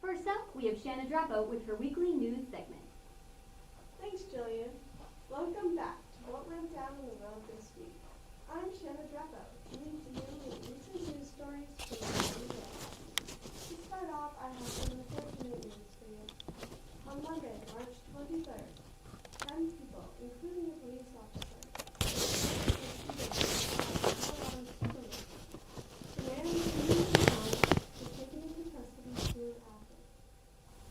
First up, we have Shanna Drapo with her weekly news segment. Thanks, Jillian. Welcome back to What Went Down in the World this week. I'm Shanna Drapo, coming to you with recent news stories from around the world. To start off, I have some unfortunate news for you. On Monday, March 23rd, 10 people, including a police officer, the man who was taken into custody soon after.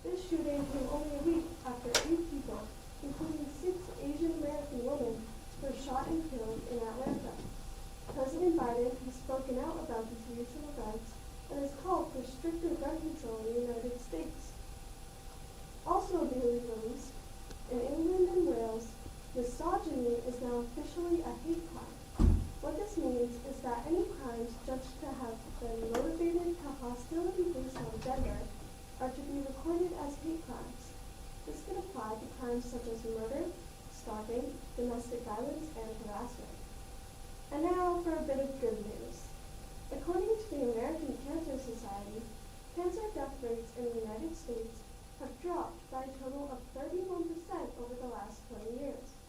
This shooting came only a week after 8 people, including 6 Asian American women, were shot and killed in Atlanta. President Biden has spoken out about these recent events and has called for stricter gun control in the United States. Also newly released, in England and Wales, misogyny is now officially a hate crime. What this means is that any crimes judged to have been motivated to hostility based on gender are to be recorded as hate crimes. This could apply to crimes such as murder, stalking, domestic violence, and harassment. And now for a bit of good news. According to the American Cancer Society, cancer death rates in the United States have dropped by a total of 31% over the last 20 years.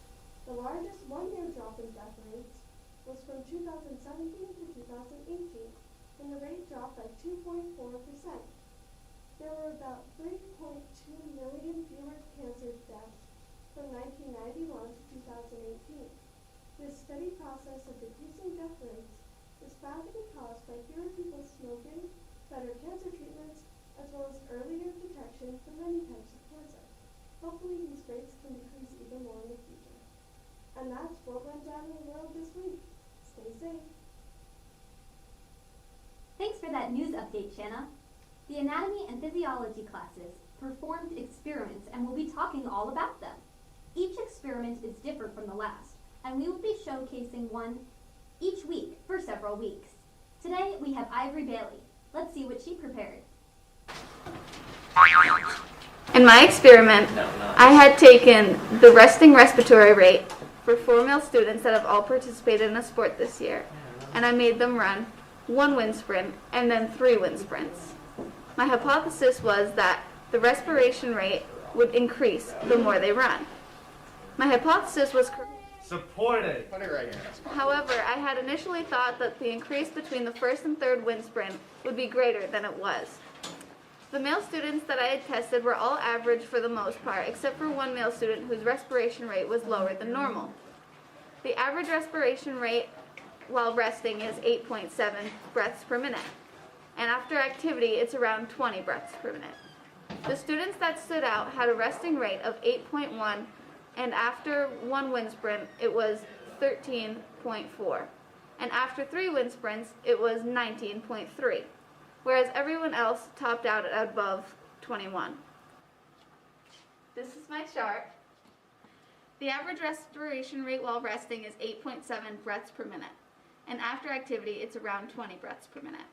The largest one-year drop in death rates was from 2017 to 2018, when the rate dropped by 2.4%. There were about 3.2 million fewer cancer deaths from 1991 to 2018. This steady process of decreasing death rates is found to be caused by fewer people smoking, better cancer treatments, as well as earlier detection for many types of cancer. Hopefully these rates can decrease even more in the future. And that's what went down in the world this week. Stay safe. Thanks for that news update, Shanna. The anatomy and physiology classes performed experiments and we'll be talking all about them. Each experiment is different from the last, and we will be showcasing one each week for several weeks. Today we have Ivory Bailey. Let's see what she prepared. In my experiment, I had taken the resting respiratory rate for 4 male students that have all participated in a sport this year, and I made them run 1 wind sprint and then 3 wind sprints. My hypothesis was that the respiration rate would increase the more they run. My hypothesis was correct. Supported. Put it right here. However, I had initially thought that the increase between the first and third wind sprint would be greater than it was. The male students that I had tested were all average for the most part, except for 1 male student whose respiration rate was lower than normal. The average respiration rate while resting is 8.7 breaths per minute, and after activity it's around 20 breaths per minute. The students that stood out had a resting rate of 8.1, and after 1 wind sprint it was 13.4, and after 3 wind sprints it was 19.3, whereas everyone else topped out at above 21. This is my chart. The average respiration rate while resting is 8.7 breaths per minute, and after activity it's around 20 breaths per minute.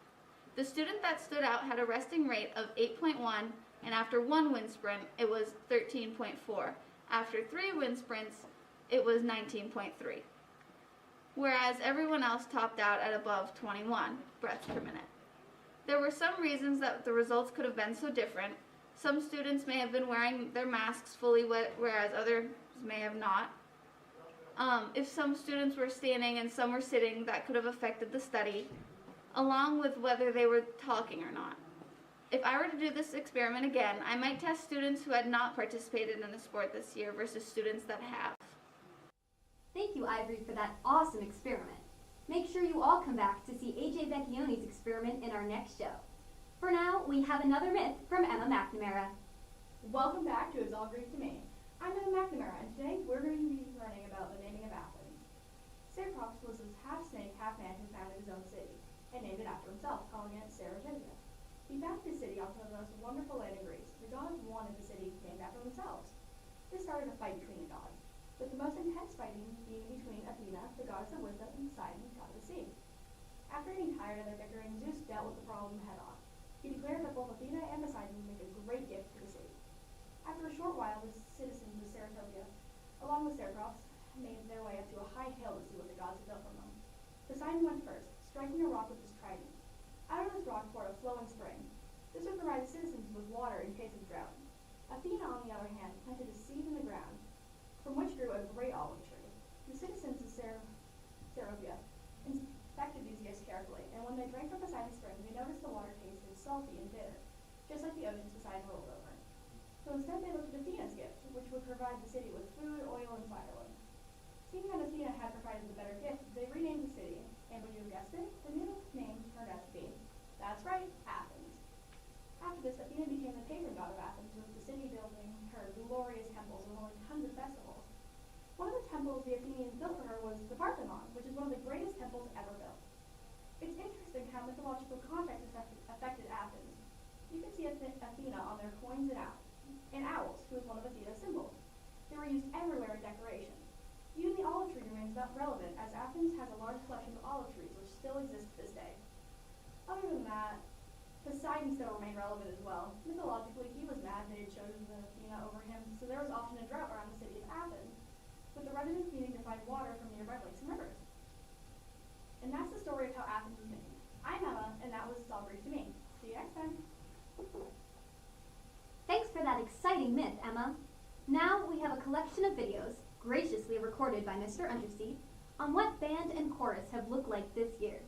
The student that stood out had a resting rate of 8.1, and after 1 wind sprint it was 13.4. After 3 wind sprints it was 19.3, whereas everyone else topped out at above 21 breaths per minute. There were some reasons that the results could have been so different. Some students may have been wearing their masks fully, whereas others may have not. If some students were standing and some were sitting, that could have affected the study, along with whether they were talking or not. If I were to do this experiment again, I might test students who had not participated in a sport this year versus students that have. Thank you, Ivory, for that awesome experiment. Make sure you all come back to see AJ Vecchione's experiment in our next show. For now, we have another myth from Emma McNamara. Welcome back to It's All Greek to Me. I'm Emma McNamara, and today we're going to be learning about the naming of Athens. Ceratops was this half-snake, half-man who founded his own city, and named it after himself, calling it Ceratonia. He founded his city on top of the most wonderful land in Greece. The gods wanted the city named after themselves. This started a fight between the gods, with the most intense fighting being between Athena, the goddess of wisdom, and Poseidon, god of the sea. After getting tired of their bickering, Zeus dealt with the problem head-on. He declared that both Athena and Poseidon would make a great gift to the city. After a short while, the citizens of Ceratonia, along with Ceratops, made their way up to a high hill to see what the gods had built from them. Poseidon went first, striking a rock with his trident. Out of this rock poured a flowing spring. This would provide citizens with water in case of drought. Athena, on the other hand, planted a seed in the ground, from which grew a great olive tree. The citizens of Seropia inspected these gifts carefully, and when they drank from Poseidon's spring, they noticed the water tasted salty and bitter, just like the oceans Poseidon rolled over. So instead they looked at Athena's gift, which would provide the city with food, oil, and firewood. Seeing that Athena had provided the better gift, they renamed the city, and when you guessed it, the new name turned out to be, that's right, Athens. After this, Athena became the patron god of Athens, with the city building her glorious temples and holding tons of festivals. One of the temples the Athenians built for her was the Parthenon, which is one of the greatest temples ever built. It's interesting how mythological context affected Athens. You can see Athena on their coins and owls, who is one of Athena's symbols. They were used everywhere in decoration. Even the olive tree remains relevant, as Athens has a large collection of olive trees, which still exist to this day. Other than that, Poseidon still remained relevant as well. Mythologically, he was mad they had chosen Athena over him, so there was often a drought around the city of Athens, with the residents needing to find water from nearby lakes and rivers. And that's the story of how Athens was named. I'm Emma, and that was All Brief to Me. See you next time. Thanks for that exciting myth, Emma. Now we have a collection of videos, graciously recorded by Mr. Undersea, on what band and chorus have looked like this year.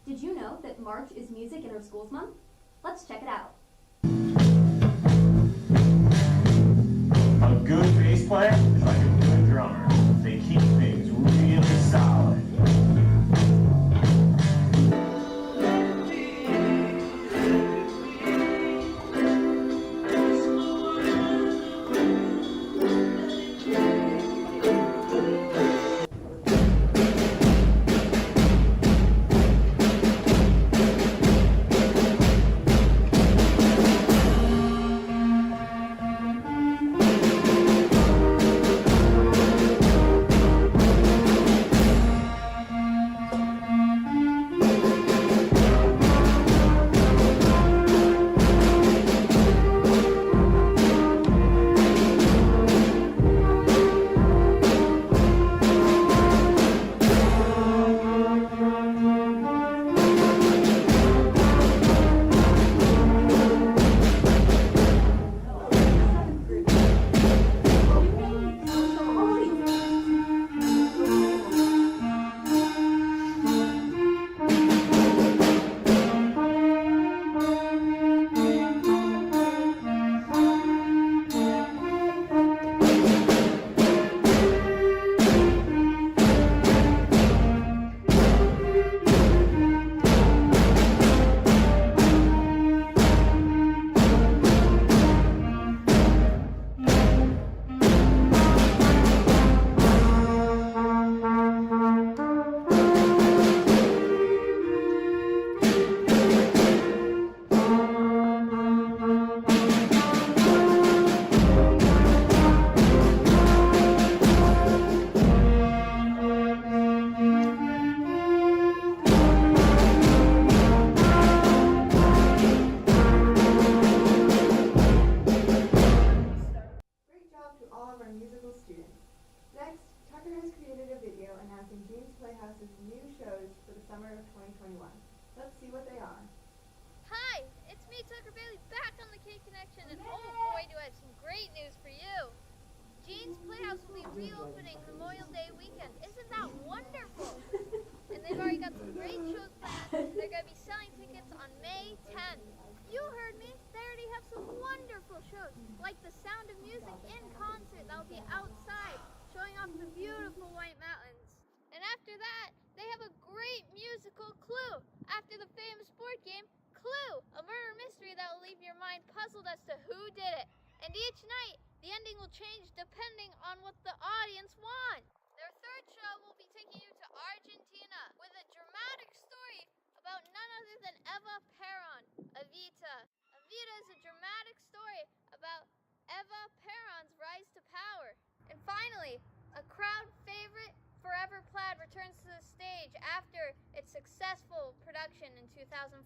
Did you know that March is Music in Our Schools Month? Let's check it out. A good bass player is like a good drummer. They keep things really solid. Playhouse's new shows for the summer of 2021. Let's see what they are. Hi, it's me, Tucker Bailey, back on the Kanc Connection, and oh boy, do I have some great news for you. Jean's Playhouse will be reopening Memorial Day weekend. Isn't that wonderful? And they've already got some great shows planned. They're going to be selling tickets on May 10th. You heard me. They already have some wonderful shows, like The Sound of Music in concert that will be outside, showing off the beautiful White Mountains. And after that, they have a great musical Clue. After the famous board game, Clue, a murder mystery that will leave your mind puzzled as to who did it. And each night, the ending will change depending on what the audience wants. Their third show will be taking you to Argentina with a dramatic story about none other than Eva Perón, Evita. Evita is a dramatic story about Eva Perón's rise to power. And finally, a crowd favorite, Forever Plaid returns to the stage after its successful production in 2014.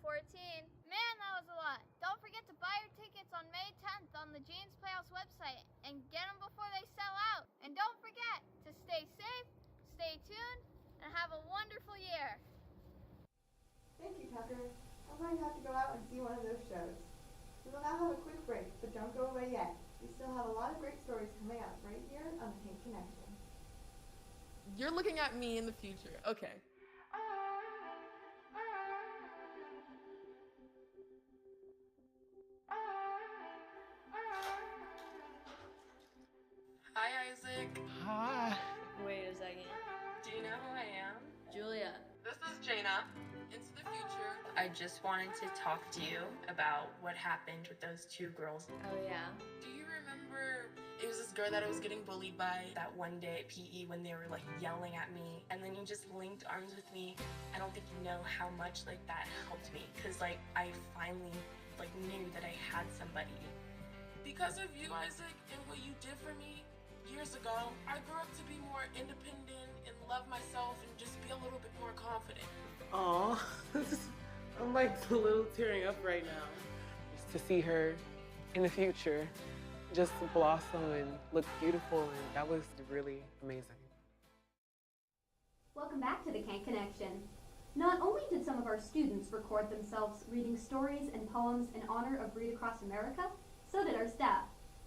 Man, that was a lot. Don't forget to buy your tickets on May 10th on the Jean's Playhouse website and get them before they sell out. And don't forget to stay safe, stay tuned, and have a wonderful year. I'm going to have to go out and see one of those shows. We will now have a quick break, but don't go away yet. We still have a lot of great stories coming up right here on the Kanc Connection. You're looking at me in the future. Okay. Hi, Isaac. Hi. Wait a second. Do you know who I am? Julia. This is Jaina. Into the future. I just wanted to talk to you about what happened with those two girls. Oh, yeah. Do you remember it was this girl that I was getting bullied by that one day at PE when they were like yelling at me, and then you just linked arms with me? I don't think you know how much like that helped me, because like I finally like knew that I had somebody. Because of you, Isaac, and what you did for me years ago, I grew up to be more independent and love myself and just be a little bit more confident. Aw, I'm like a little tearing up right now. Just to see her in the future just blossom and look beautiful, and that was really amazing. Welcome back to the Kanc Connection. Not only did some of our students record themselves reading stories and poems in honor of Read Across America, so did our staff.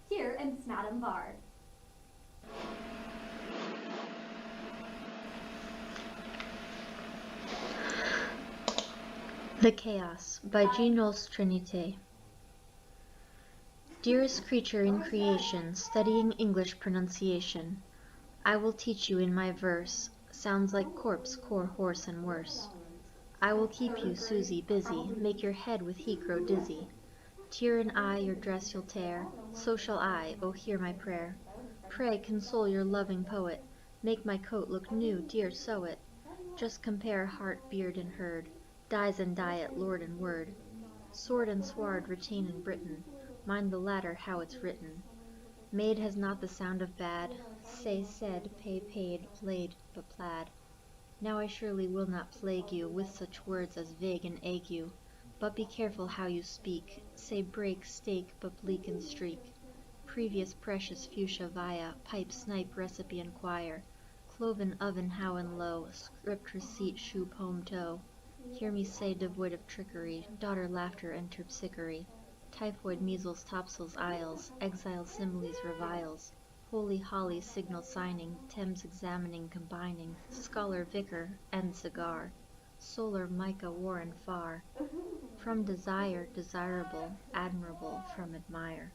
Here is Madame Bard. The Chaos by Gilles Trinité. Dearest creature in creation, studying English pronunciation, I will teach you in my verse, sounds like corpse, core, horse, and worse. I will keep you, Susie, busy, make your head with heat grow dizzy. Tear and eye your dress you'll tear, so shall I, oh hear my prayer. Pray console your loving poet, make my coat look new, dear, sew it. Just compare heart, beard, and herd, dyes and diet, lord and word. Sword and sward retain in Britain, mind the latter how it's written. Maid has not the sound of bad, say said, pay paid, played, but plaid. Now I surely will not plague you with such words as vague and ague, but be careful how you speak, say break, stake, but bleak and streak. Previous precious fuchsia via, pipe, snipe, recipe, inquire. Cloven oven how and low, script receipt, shoe, poem, toe. Hear me say devoid of trickery, daughter laughter and terpsichore. Typhoid, measles, topsails, isles, exile, similes, reviles. Holy holly, signal signing, Thames examining, combining. Scholar, vicar, and cigar. Solar, mica, warren, far. From desire, desirable, admirable, from admire.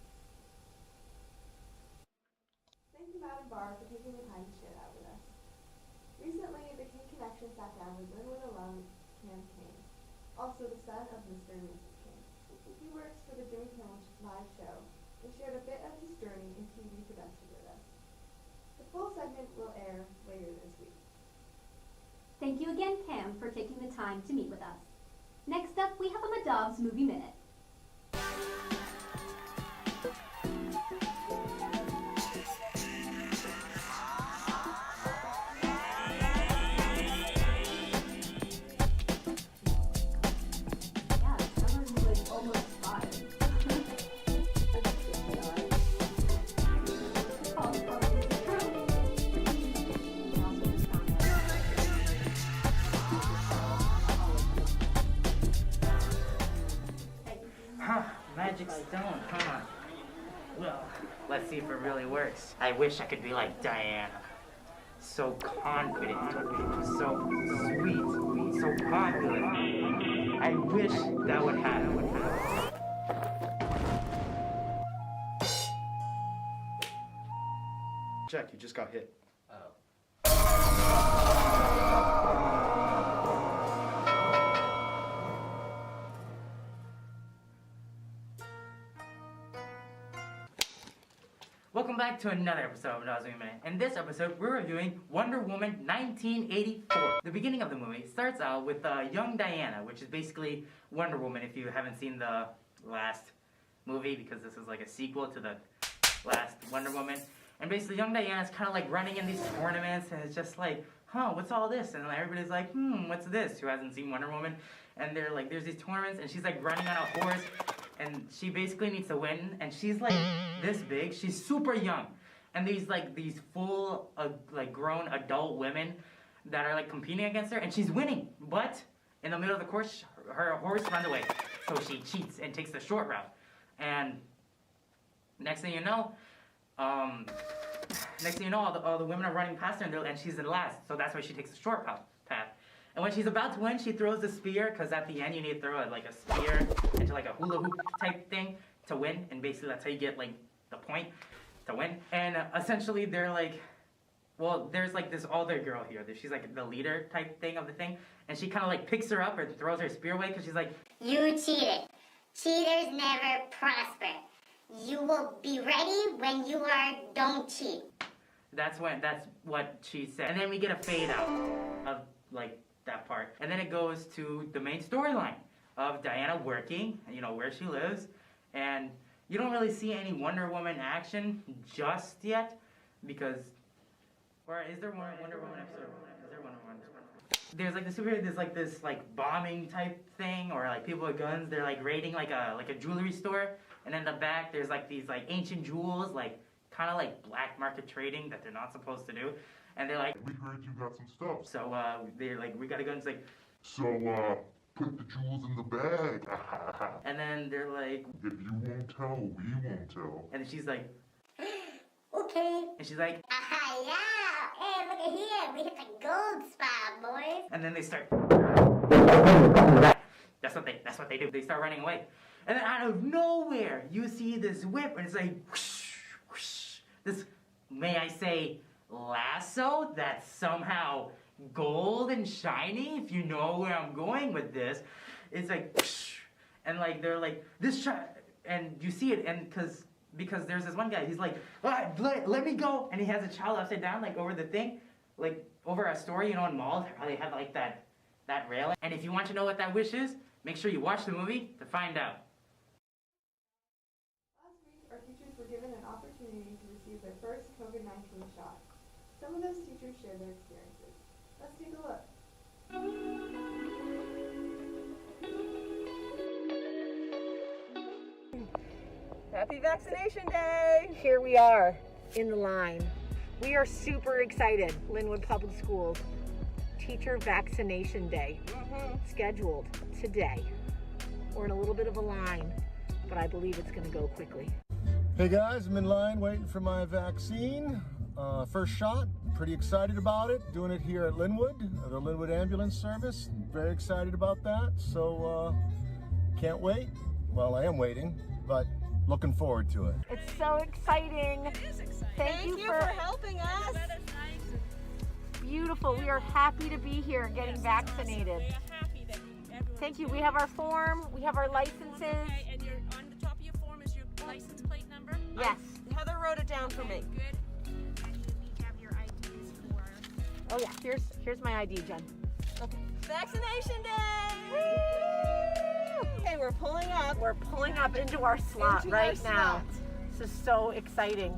Thank you, Madame Barr, for taking the time to share that with us. Recently, the Kanc Connection sat down with Lin-Wood alum Kanc Connection, also the son of Mr. and Mrs. Kanc. He works for the Jimmy Kimmel Live show and shared a bit of his journey in TV production with us. The full segment will air later this week. Thank you again, Cam, for taking the time to meet with us. Next up, we have a Madov's Movie Minute. Magic stone, huh? Well, let's see if it really works. I wish I could be like Diana. So confident, so sweet, so popular. I wish that would happen. Jack, you just got hit. Welcome back to another episode of Madov's Movie Minute. In this episode, we're reviewing Wonder Woman 1984. The beginning of the movie starts out with young Diana, which is basically Wonder Woman if you haven't seen the last movie, because this is like a sequel to the last Wonder Woman. And basically young Diana's kind of like running in these tournaments, and it's just like, huh, what's all this? And everybody's like, what's this? Who hasn't seen Wonder Woman? And they're like, there's these tournaments, and she's like running on a horse, and she basically needs to win, and she's like this big, she's super young, and these full like grown adult women that are like competing against her, and she's winning, but in the middle of the course, her horse runs away. So she cheats and takes the short route. And next thing you know, all the women are running past her, and she's in last. So that's why she takes the short path. And when she's about to win, she throws the spear, because at the end you need to throw like a spear into like a hula hoop type thing to win. And basically that's how you get like the point to win. And essentially they're like, well, there's like this older girl here. She's like the leader type thing of the thing. And she kind of like picks her up and throws her spear away because she's like, you cheated. Cheaters never prosper. You will be ready when you don't cheat. That's what she said. And then we get a fade out of like that part. And then it goes to the main storyline of Diana working, you know, where she lives. And you don't really see any Wonder Woman action just yet because, or is there one Wonder Woman episode? Is there Wonder Woman? There's like the superhero, there's like this like bombing type thing, or like people with guns, they're like raiding like a jewelry store. And in the back there's like these like ancient jewels, like kind of like black market trading that they're not supposed to do. And they're like, we heard you got some stuff. So they're like, we got a gun. It's like, so put the jewels in the bag. And then they're like, if you won't tell, we won't tell. And then she's like, okay. And she's like, yeah. Hey, look at here. We hit the gold spot, boys. And then they start. That's what they do. They start running away. And then out of nowhere, you see this whip, and it's like, whoosh, whoosh. This, may I say, lasso that's somehow gold and shiny, if you know where I'm going with this. It's like, whoosh, and like they're like, this and you see it, and because there's this one guy, he's like, let me go, and he has a child upside down, like over the thing, like over a story, you know, in malls, how they have like that railing. And if you want to know what that wish is, make sure you watch the movie to find out. Last week, our teachers were given an opportunity to receive their first COVID-19 shot. Some of those teachers shared their experiences. Let's take a look. Happy Vaccination Day! Here we are in the line. We are super excited. Lin-Wood Public Schools Teacher Vaccination Day scheduled today. We're in a little bit of a line, but I believe it's going to go quickly. Hey guys, I'm in line waiting for my vaccine. First shot, pretty excited about it. Doing it here at Lin-Wood, the Lin-Wood Ambulance Service. Very excited about that, so can't wait. Well, I am waiting, but looking forward to it. It's so exciting. It is exciting. Thank you for helping us. That is nice. Beautiful. We are happy to be here getting vaccinated. We are happy that everyone. Thank you. We have our form. We have our licenses. Okay, and on the top of your form is your license plate number? Yes. Heather wrote it down for me. Good. And we have your IDs for... Oh yeah, here's my ID, Jen. Okay. Vaccination Day! Woo! Okay, we're pulling up. We're pulling up into our slot right now. This is so exciting.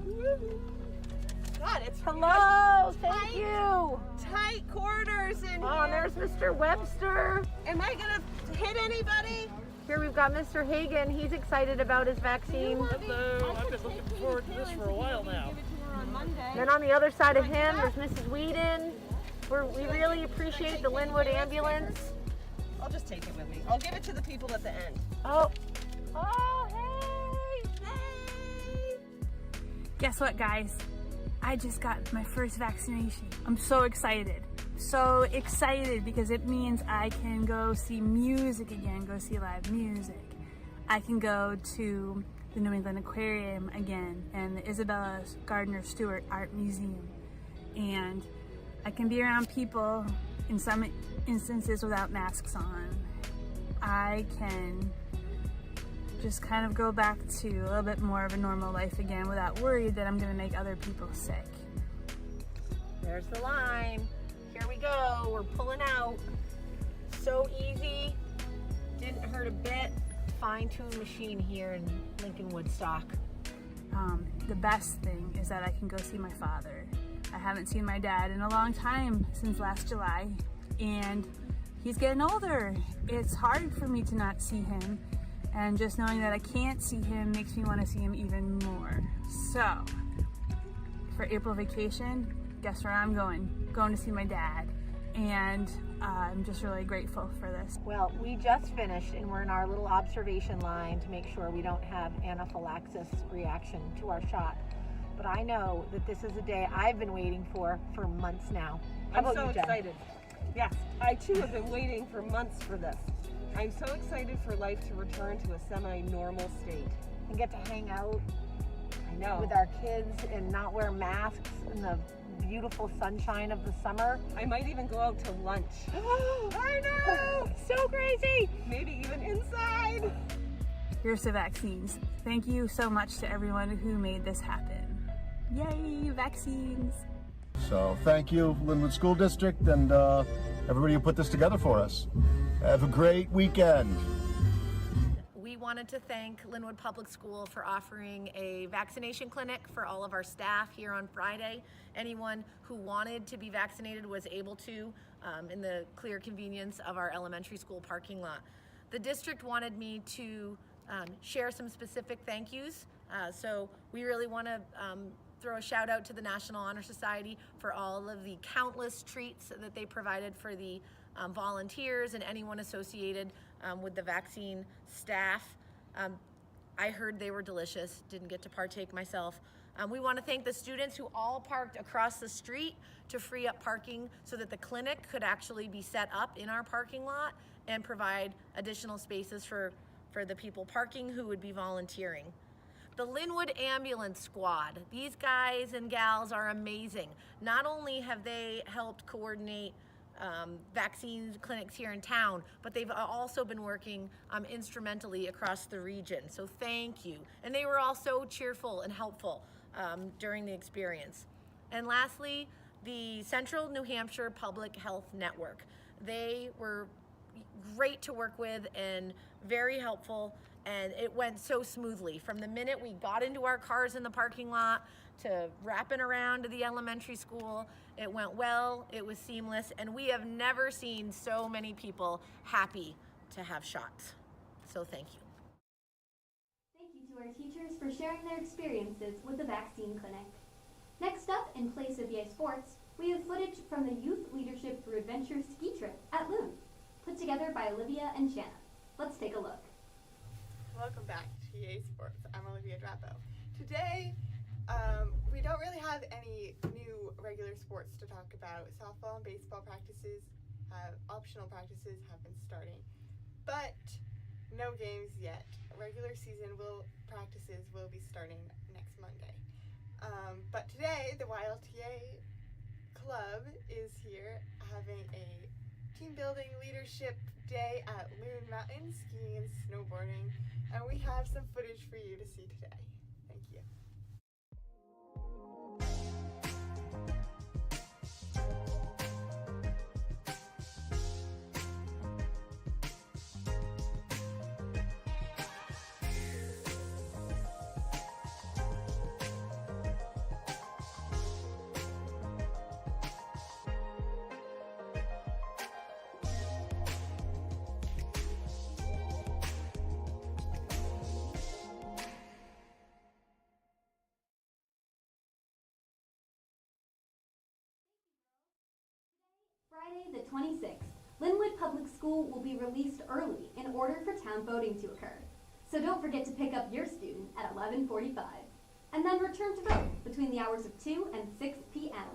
God, it's hello. Thank you. Tight quarters in here. Oh, there's Mr. Webster. Am I gonna hit anybody? Here we've got Mr. Hagen. He's excited about his vaccine. Hello. I've been looking forward to this for a while now. Then on the other side of him, there's Mrs. Whedon. We really appreciate the Lin-Wood ambulance. I'll just take it with me. I'll give it to the people at the end. Oh, hey! Guess what, guys? I just got my first vaccination. I'm so excited. So excited because it means I can go see music again, go see live music. I can go to the New England Aquarium again and the Isabella Gardner Stewart Art Museum. And I can be around people in some instances without masks on. I can just kind of go back to a little bit more of a normal life again without worry that I'm gonna make other people sick. There's the line. Here we go. We're pulling out. So easy. Didn't hurt a bit. Fine-tuned machine here in Lincoln Woodstock. The best thing is that I can go see my father. I haven't seen my dad in a long time, since last July, and he's getting older. It's hard for me to not see him, and just knowing that I can't see him makes me want to see him even more. So, for April vacation, guess where I'm going? Going to see my dad. and I'm just really grateful for this. Well, we just finished and we're in our little observation line to make sure we don't have anaphylaxis reaction to our shot. But I know that this is a day I've been waiting for months now. How about I'm so you, Jen? excited. Yes, I too have been waiting for months for this. I'm so excited for life to return to a semi-normal state. And get to hang out know. with our kids and not wear masks in the beautiful sunshine of the summer. I might even go out to lunch. I know! So crazy! Maybe even inside. Here's the vaccines. Thank you so much to everyone who made this happen. Yay, vaccines! So thank you, Lin-Wood School District, and everybody who put this together for us. Have a great weekend. We wanted to thank Lin-Wood Public School for offering a vaccination clinic for all of our staff here on Friday. Anyone who wanted to be vaccinated was able to in the clear convenience of our elementary school parking lot. The district wanted me to share some specific thank yous. So we really want to throw a shout out to the National Honor Society for all of the countless treats that they provided for the volunteers and anyone associated with the vaccine staff. I heard they were delicious, didn't get to partake myself. We want to thank the students who all parked across the street to free up parking so that the clinic could actually be set up in our parking lot and provide additional spaces for the people parking who would be volunteering. The Lin-Wood Ambulance Squad, these guys and gals are amazing. Not only have they helped coordinate vaccine clinics here in town, but they've also been working instrumentally across the region. So thank you. And they were all so cheerful and helpful during the experience. And lastly, the Central New Hampshire Public Health Network. They were great to work with and very helpful, and it went so smoothly. From the minute we got into our cars in the parking lot to wrapping around to the elementary school, it went well, it was seamless, and we have never seen so many people happy to have shots. So thank you. Thank you to our teachers for sharing their experiences with the vaccine clinic. Next up, in place of Yay Sports, we have footage from the Youth Leadership Through Adventure ski trip at Loon, put together by Olivia and Shanna. Let's take a look. Welcome back to Yay Sports. I'm Olivia Drapo. Today, we don't really have any new regular sports to talk about. Softball and baseball practices, optional practices have been starting, but no games yet. Regular season practices will be starting next Monday. But today, the YLTA Club is here having a team building leadership day at Loon Mountain, skiing and snowboarding, and we have some footage for you to see today. Thank you. Friday the 26th, Lin-Wood Public School will be released early in order for town voting to occur. So don't forget to pick up your student at 11:45, and then return to vote between the hours of 2 and 6 p.m.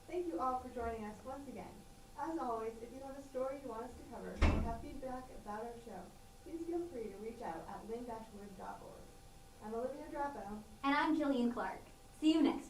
Thank you all for joining us once again. As always, if you have a story you want us to cover or have feedback about our show, please feel free to reach out at lin-wood.org. I'm Olivia Drapo. And I'm Jillian Clark. See you next week.